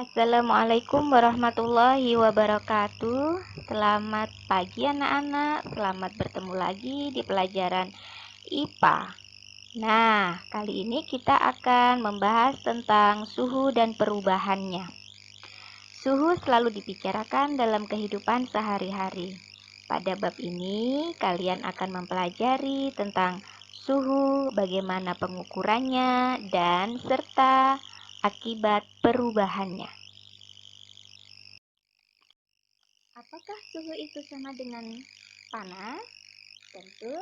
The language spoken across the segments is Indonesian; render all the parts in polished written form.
Assalamualaikum warahmatullahi wabarakatuh. Selamat pagi anak-anak. Selamat bertemu lagi di pelajaran IPA. Nah, kali ini kita akan membahas tentang suhu dan perubahannya. Suhu selalu dibicarakan dalam kehidupan sehari-hari. Pada bab ini, kalian akan mempelajari tentang suhu, bagaimana pengukurannya, dan serta akibat perubahannya. Apakah suhu itu sama dengan panas? Tentu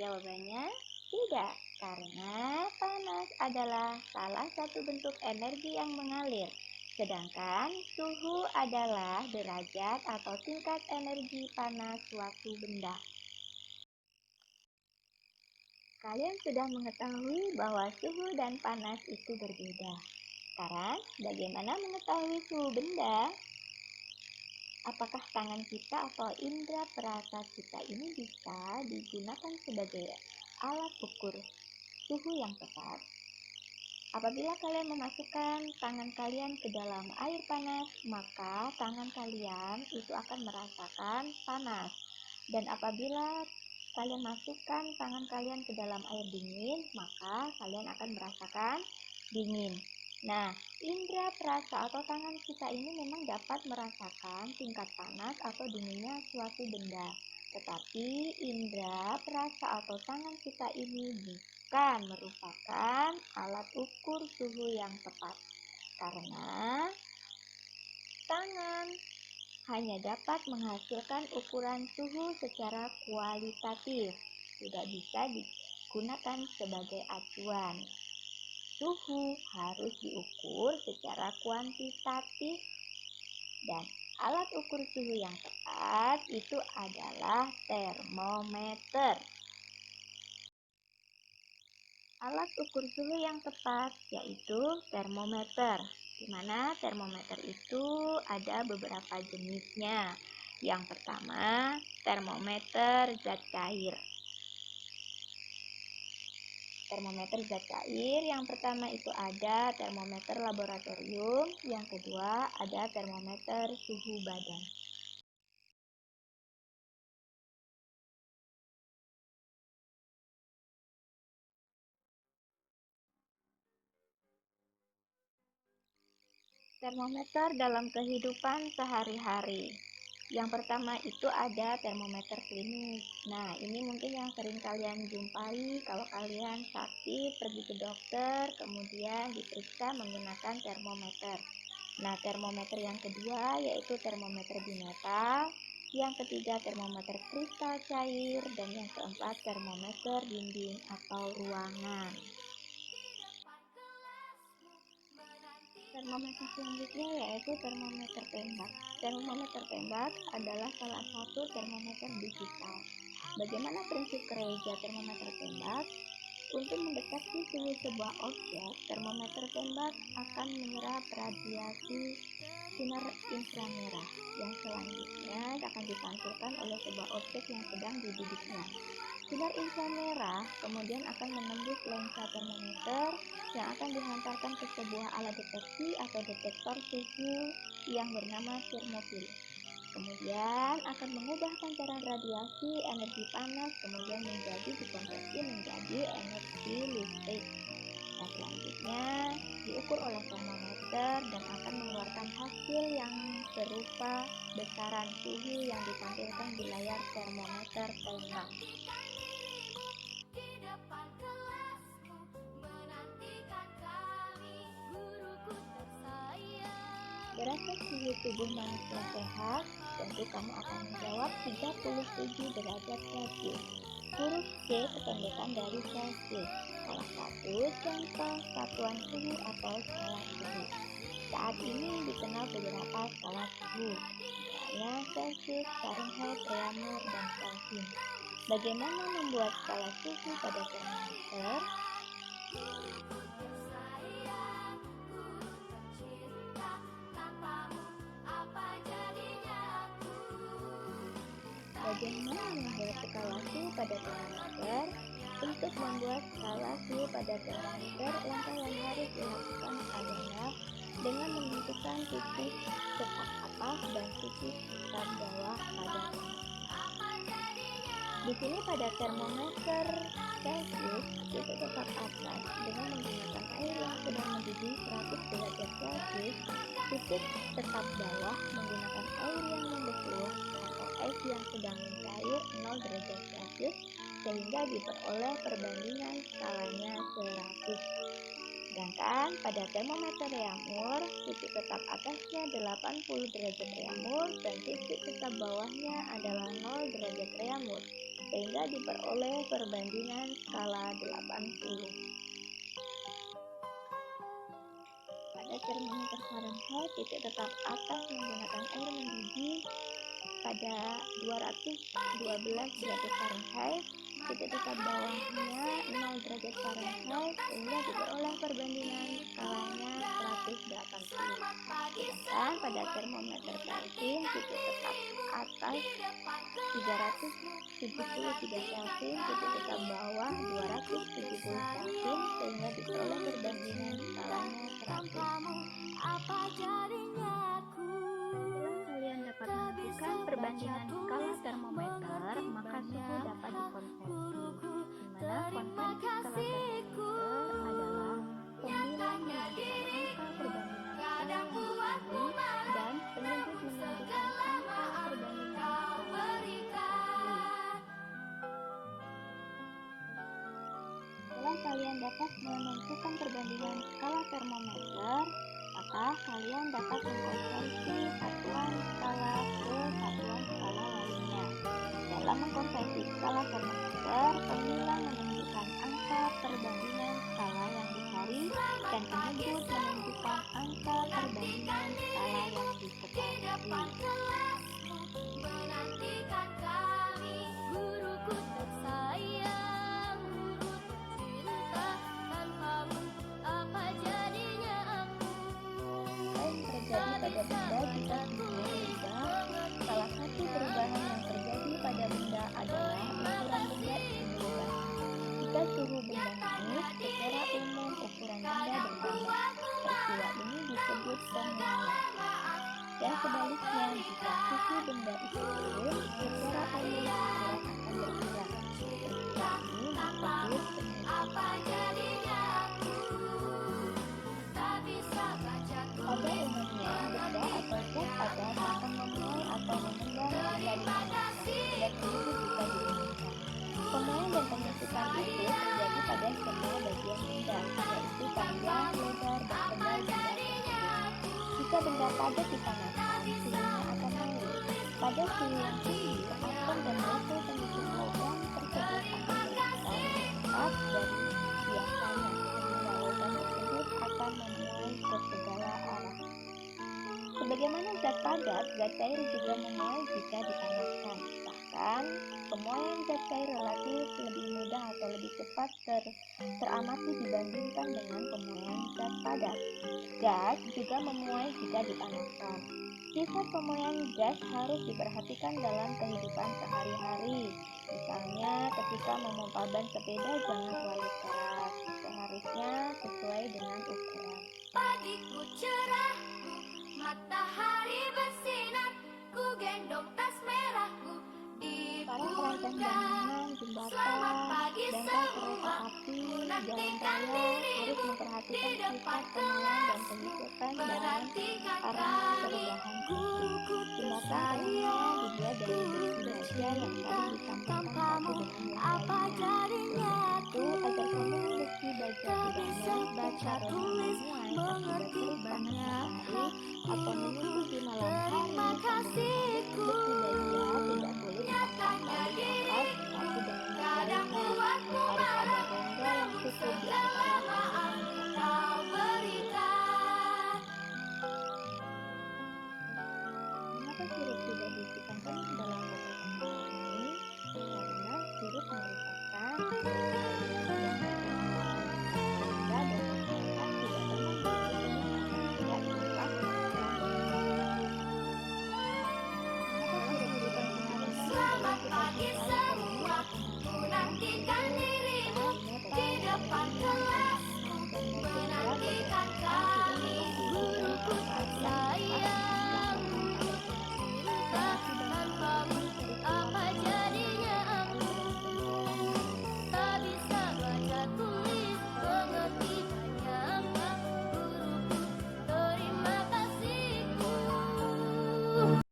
jawabannya tidak, karena panas adalah salah satu bentuk energi yang mengalir, sedangkan suhu adalah derajat atau tingkat energi panas suatu benda. Kalian sudah mengetahui bahwa suhu dan panas itu berbeda. Sekarang, bagaimana mengetahui suhu benda? Apakah tangan kita atau indera perasa kita ini bisa digunakan sebagai alat ukur suhu yang tepat? Apabila kalian memasukkan tangan kalian ke dalam air panas, maka tangan kalian itu akan merasakan panas. Dan apabila kalian masukkan tangan kalian ke dalam air dingin, maka kalian akan merasakan dingin. Nah, indera perasa atau tangan kita ini memang dapat merasakan tingkat panas atau dinginnya suatu benda. Tetapi indera perasa atau tangan kita ini bukan merupakan alat ukur suhu yang tepat. Karena tangan hanya dapat menghasilkan ukuran suhu secara kualitatif, tidak bisa digunakan sebagai acuan. Suhu harus diukur secara kuantitatif, dan alat ukur suhu yang tepat itu adalah termometer. Alat ukur suhu yang tepat yaitu termometer, di mana termometer itu ada beberapa jenisnya. Yang pertama, termometer zat cair. Termometer zat cair yang pertama itu ada termometer laboratorium, yang kedua ada termometer suhu badan. Termometer dalam kehidupan sehari-hari. Yang pertama itu ada termometer klinis. Nah, ini mungkin yang sering kalian jumpai kalau kalian sakit, pergi ke dokter, kemudian diperiksa menggunakan termometer. Nah, termometer yang kedua yaitu termometer bimetal, yang ketiga termometer kristal cair, dan yang keempat termometer dinding atau ruangan. Termometer selanjutnya yaitu termometer tembak. Termometer tembak adalah salah satu termometer digital. Bagaimana prinsip kerja termometer tembak? Untuk mendeteksi suhu sebuah objek, termometer tembak akan menyerap radiasi sinar inframerah yang selanjutnya akan dipantulkan oleh sebuah objek yang sedang dibidiknya. Sinar inframerah kemudian akan menembus lensa termometer yang akan dihantarkan ke sebuah alat deteksi atau detektor suhu yang bernama termofil. Kemudian akan mengubah pancaran radiasi energi panas kemudian menjadi dikonversi menjadi energi listrik. Nah, selanjutnya diukur oleh termometer dan akan mengeluarkan hasil yang berupa besaran suhu yang ditampilkan di layar termometer tembak. Berapa suhu tubuh manusia sehat? Tentu kamu akan menjawab 37 derajat Celcius. Huruf C kependekan dari Celsius, salah satu contoh satuan suhu atau skala suhu. Saat ini dikenal beberapa skala suhu, misalnya Celsius, Fahrenheit, Reaumur, dan Kelvin. Bagaimana membuat skala suhu pada termometer? Bagaimana membuat skala suhu pada termometer? Untuk membuat skala suhu pada termometer, langkah yang harus dilakukan adalah dengan menentukan titik tetap atas dan titik tetap bawah pada di sini pada termometer Celcius titik tetap atas dengan menggunakan air yang sedang mendidih 100 derajat Celcius, titik tetap bawah menggunakan air yang membesar atau es yang sedang mencair 0 derajat Celcius sehingga diperoleh perbandingan skalanya 100. Sedangkan pada termometer Reaumur, titik tetap atasnya 80 derajat Reaumur dan titik tetap bawahnya adalah 0 derajat Reaumur, sehingga diperoleh perbandingan skala 80. Pada termometer Fahrenheit, titik tetap atas menggunakan air mendidih pada 212 derajat Fahrenheit, titik tetap bawahnya 0 derajat Fahrenheit sehingga diperoleh perbandingan skalanya 180. Sedangkan pada termometer Kelvin titik tetap atas 373 Kelvin, titik tetap bawah 270 Kelvin sehingga diperoleh perbandingan skalanya 100. Dapat menentukan perbandingan skala termometer, maka suhu dapat dikonversi, di mana konversi skala termometer adalah pembilang menunjukkan angka perbandingan skala yang dipilih dan penyebut menunjukkan angka perbandingan skala yang dipilih. Setelah kalian dapat menentukan perbandingan skala termometer, maka kalian dapat mengkonversi satuan skala ke satuan skala lainnya. Dalam mengkonversi skala termometer, pembilang menunjukkan angka perbandingan skala yang dicari dan penyebut menunjukkan angka perbandingan skala yang diketahui. Pada benda jika berubah, salah satu perubahan yang terjadi pada benda adalah ukuran benda itu berubah. Jika suhu benda naik, secara umum ukuran benda bertambah. Peristiwa ini disebut penurunan. Dan sebaliknya, jika suhu benda itu turun, secara umum ukuran akan berkurang. Peristiwa ini disebut penurunan. Pada umumnya, benda atau zat padat akan memuai atau memendam benda di mana dan itu bisa diinginkan. Pemuaian dan penyusutan itu terjadi pada semua bagian benda, yaitu panjang, lebar, dan tebal benda tersebut. Jika benda padat dipanaskan, suhunya akan naik. Pada suhu yang tinggi, atom dan molekul penyusun logam tersebut akan berputar lebih cepat dari biasanya, sehingga logam tersebut akan memuai ke segala arah. Sebagaimana zat padat, zat cair juga memuai jika dipanaskan. Bahkan, pemuaian zat cair relatif lebih mudah atau lebih cepat teramati dibandingkan dengan pemuaian zat padat. Gas juga memuai jika dipanaskan. Sifat pemuaian gas harus diperhatikan dalam kehidupan sehari-hari. Misalnya, ketika memompa ban sepeda jangan terlalu keras, seharusnya sesuai dengan ukuran. Pagiku cerah, matahari bersinar, ku gendong tas merahku di Para perancang bangunan, jembatan, dan kereta api, jalan raya harus memperhatikan sifat pemuaian dan penyusutan dalam arah perubahan suhu. Jembatan umumnya dibuat dari besi baja yang saling disambungkan satu dengan yang lainnya. Itu agar sambungan besi baja tidak melebar karena memuai akibat terik panas matahari atau menyusut di malam hari. Besi baja tidak boleh dipasang lalu diangkat satu dengan yang lainnya. Harus ada rongga yang cukup di antara sambungan. Mengapa sirup tidak diisikan penuh dalam botol kecil ini? Karena sirup merupakan Selamat pagi semua, ku nantikan dirimu di depan kelasku, menantikan kau.